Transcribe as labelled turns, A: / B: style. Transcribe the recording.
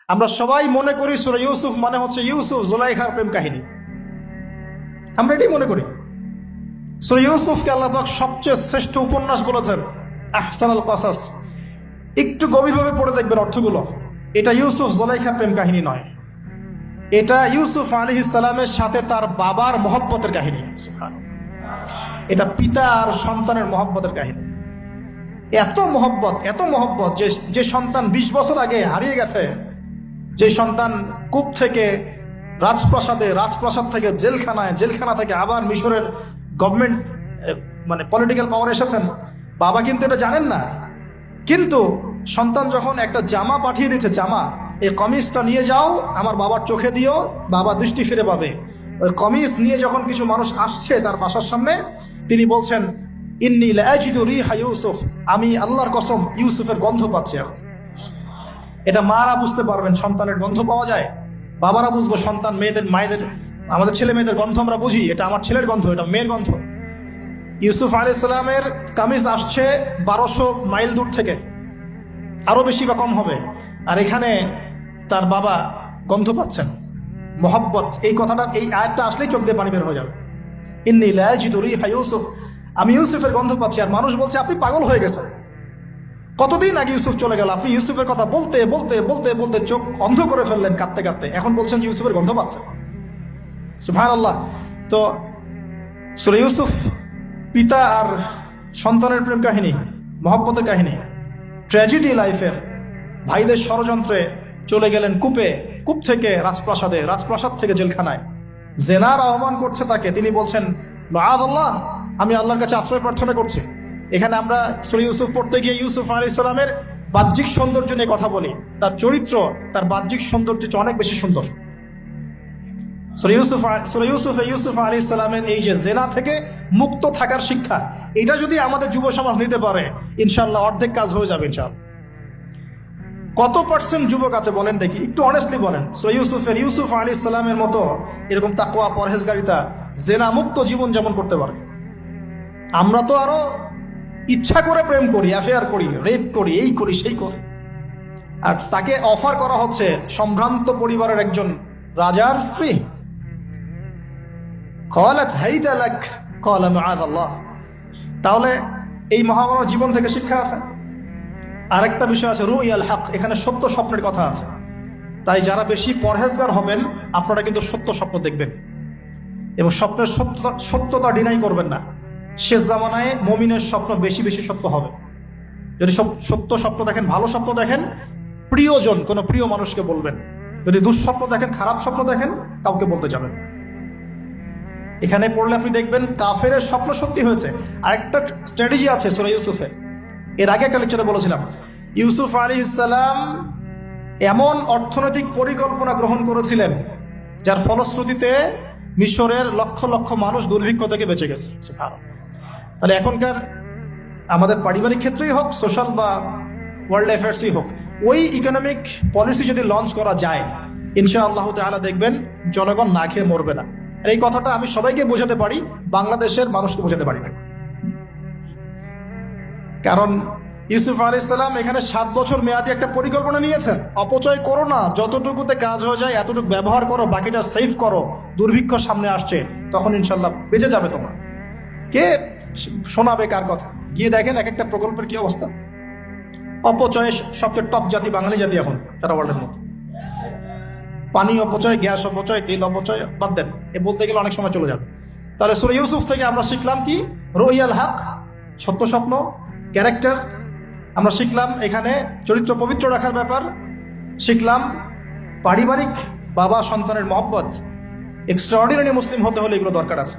A: আমরা সবাই মনে করি সূরা ইউসুফ মানে হচ্ছে ইউসুফ জুলাইখার প্রেম কাহিনী, আমরা এটাই মনে করি। সূরা ইউসুফকে আল্লাহ পাক সবচেয়ে শ্রেষ্ঠ উপন্যাস বলেছেন, আহসানুল কাসাস। একটু গভীরভাবে পড়ে দেখবেন অর্থগুলো। এটা ইউসুফ জুলাইখার প্রেম কাহিনী নয়, এটা ইউসুফ আলাইহিস সালামের সাথে তার বাবার মহব্বতের কাহিনী। এটা পিতা আর সন্তানের মহব্বতের কাহিনী। এত মহব্বত যে সন্তান 20 বছর আগে হারিয়ে গেছে, যে সন্তান কূপ থেকে রাজপ্রাসাদে, রাজপ্রাসাদ থেকে জেলখানায়, জেলখানা থেকে আবার মিশরের গভর্নমেন্ট মানে পলিটিক্যাল পাওয়ার এসেছেন, বাবা কিন্তু এটা জানেন না। কিন্তু সন্তান যখন একটা জামা পাঠিয়ে দিচ্ছে, জামা, এই কমিজটা নিয়ে যাও আমার বাবার চোখে দিও, বাবা দৃষ্টি ফিরে পাবে। ওই কমিজ নিয়ে যখন কিছু মানুষ আসছে তার বাসার সামনে, তিনি বলছেন ইন্নী লাআজিদু রিহা ইউসুফ, আমি আল্লাহর কসম ইউসুফের গন্ধ পাচ্ছি। এটা মারা বুঝতে পারবেন সন্তানের গন্ধ পাওয়া যায়, বাবারা বুঝবো সন্তান, মায়েদের আমাদের ছেলে মেয়েদের গন্ধ আমরা বুঝি, এটা আমার ছেলের গন্ধ, এটা মেয়ের গন্ধ। ইউসুফ আলাইহিস সালামের কামিজ আসছে 1200 মাইল দূর থেকে, আরো বেশি বা কম হবে, আর এখানে তার বাবা গন্ধ পাচ্ছেন। মহব্বত, এই কথাটা, এই আয়াতটা আসলেই চোখ দিয়ে পানি বের হয়ে যাবে। ইন্নী লাআজিদু রিহা ইউসুফ, আমি ইউসুফের গন্ধ পাচ্ছি। আর মানুষ বলছে আপনি পাগল হয়ে গেছেন, কতদিন আগে ইউসুফ চলে গেল, আপনি ইউসুফের কথা বলতে বলতে বলতে বলতে চোখ অন্ধ করে ফেললেন কাঁদতে কাঁদতে, এখন বলছেন ইউসুফের গন্ধ পাচ্ছেন। সুবহানাল্লাহ। তো সূরা ইউসুফ পিতা আর সন্তানের প্রেম কাহিনী, মহব্বতের কাহিনী, ট্র্যাজেডি লাইফের। ভাইদের ষড়যন্ত্রে চলে গেলেন কূপে, কূপ থেকে রাজপ্রাসাদে, রাজপ্রাসাদ থেকে জেলখানায়। জেনার আহ্বান করছে তাকে, তিনি বলছেন মাআযাল্লাহ, আমি আল্লাহর কাছে আশ্রয় প্রার্থনা করছি। এখানে আমরা সূরা ইউসুফ পড়তে গিয়ে ইউসুফ আলাইহিস সালামের বাহ্যিক সৌন্দর্য নিয়ে কথা বলি, তার চরিত্র, তার বাহ্যিক সৌন্দর্য অনেক বেশি সুন্দর। সূরা ইউসুফ আলাইহিস সালামের এই যে জেনা থেকে মুক্ত থাকার শিক্ষা, এটা যদি আমাদের যুব সমাজ নিতে পারে, ইনশাআল্লাহ অর্ধেক কাজ হয়ে যাবে ইনশাআল্লাহ। কত পার্সেন্ট যুবক আছে বলেন দেখি, একটু অনেস্টলি বলেন। ইউসুফ আলাইহিস সালামের মতো এরকম তাকওয়া, পরহেজগারিতা, জেনা মুক্ত জীবন যেমন করতে পারে। আমরা তো আরো ইচ্ছা করে প্রেম করি, অ্যাফেয়ার করি, রেপ করি, এই করি সেই করি। আর তাকে অফার করা হচ্ছে সম্ভ্রান্ত পরিবারের একজন রাজার স্ত্রী। ক্বালাত হাইতা লাক ক্বালা মাআযাল্লাহ। তাহলে এই মহামানব জীবন থেকে শিক্ষা আছে। আরেকটা বিষয় আছে রুইয়াল হক, এখানে সত্য স্বপ্নের কথা আছে। তাই যারা বেশি পরহেজগার হবেন আপনারা কিন্তু সত্য স্বপ্ন দেখবেন এবং স্বপ্নের সত্যতা ডিনাই করবেন না। শেষ জামানায় মুমিনের স্বপ্ন বেশি বেশি সত্য হবে। যদি সত্য স্বপ্ন দেখেন, ভালো স্বপ্ন দেখেন, প্রিয়জন, কোনো প্রিয় মানুষকে বলবেন। যদি দুঃস্বপ্ন দেখেন, খারাপ স্বপ্ন দেখেন, কাউকে বলতে যাবেন। এখানে পড়লে আপনি দেখবেন কাফেরের স্বপ্ন সত্যি হয়েছে। আরেকটা স্ট্র্যাটেজি আছে সূরা ইউসুফে, এর আগে একটা লেকচারে বলেছিলাম। ইউসুফ আলাইহিস সালাম এমন অর্থনৈতিক পরিকল্পনা গ্রহণ করেছিলেন যার ফলশ্রুতিতে মিশরের লক্ষ লক্ষ মানুষ দুর্ভিক্ষ থেকে বেঁচে গেছে। তাহলে এখনকার আমাদের পারিবারিক ক্ষেত্রেই হোক, সোশ্যাল বা ওয়ার্ল্ড অ্যাফেয়ার্সই হোক, ওই ইকোনমিক পলিসি যদি লঞ্চ করা যায়, ইনশাআল্লাহ তাআলা দেখবেন জনগণ না খেয়ে মরবে না। আর এই কথাটা আমি সবাইকে বোঝাতে পারি, বাংলাদেশের মানুষকে বোঝাতে পারি না। কারণ ইউসুফ আলাইহিস সালাম এখানে 7 বছর মেয়াদি একটা পরিকল্পনা নিয়েছেন। অপচয় করো না, যতটুকুতে কাজ হয়ে যায় এতটুকু ব্যবহার করো, বাকিটা সেভ করো। দুর্ভিক্ষ সামনে আসছে, তখন ইনশাল্লাহ বেঁচে যাবে তোমরা। কে শোনাবে কার কথা? গিয়ে দেখেন এক একটা প্রকল্পের কি অবস্থা। অপচয়ে সবচেয়ে টপ জাতি বাঙালি জাতি এখন, তারা ওয়ার্ল্ডের মতো। পানি অপচয়, গ্যাস অপচয়, তেল অপচয় বাদ দেন, এ বলতে গেলে অনেক সময় চলে যাবে। তাহলে সূরা ইউসুফ থেকে আমরা শিখলাম কি? রুইয়াল হক, সত্য স্বপ্ন, ক্যারেক্টার। আমরা শিখলাম এখানে চরিত্র পবিত্র রাখার ব্যাপার, শিখলাম পারিবারিক বাবা সন্তানের মহব্বত। এক্সট্রাঅর্ডিনারি মুসলিম হতে হলে এগুলো দরকার আছে।